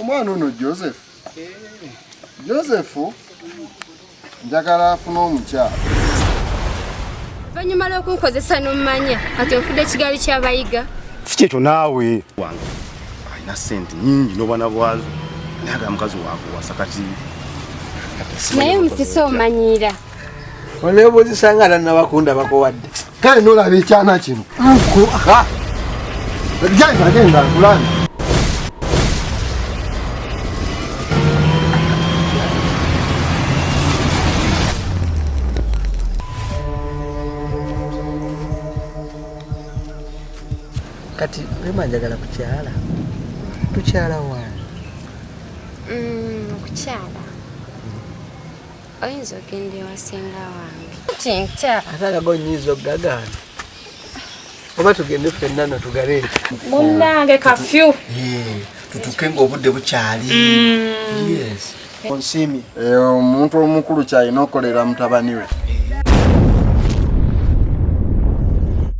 Omwana ono Joseph. Joseph njagala afuna omukyala. Banyuma lw'okunkozesa n'omumanya kati ofudde ekigali ky'abayiga. Sikekyo naawe wange alina ssente nnyingi n'obwana bwazo naye mukazi waakuwasa kati naye omusisi omanyiira oneebuzisanga alannabakunda bakowadde kale nolaba ekyana kino genda nkulani kati wemanjagala kukyala tukyala wange okukyala oyinza okende wasenga wange tinta atagago nyiiza okugagaana oba tugende ffenna notugaleeta munnange kafyu tutuke ng'obudde bukyali yes onsimi omuntu omukulu kyalina okukolera mutabani we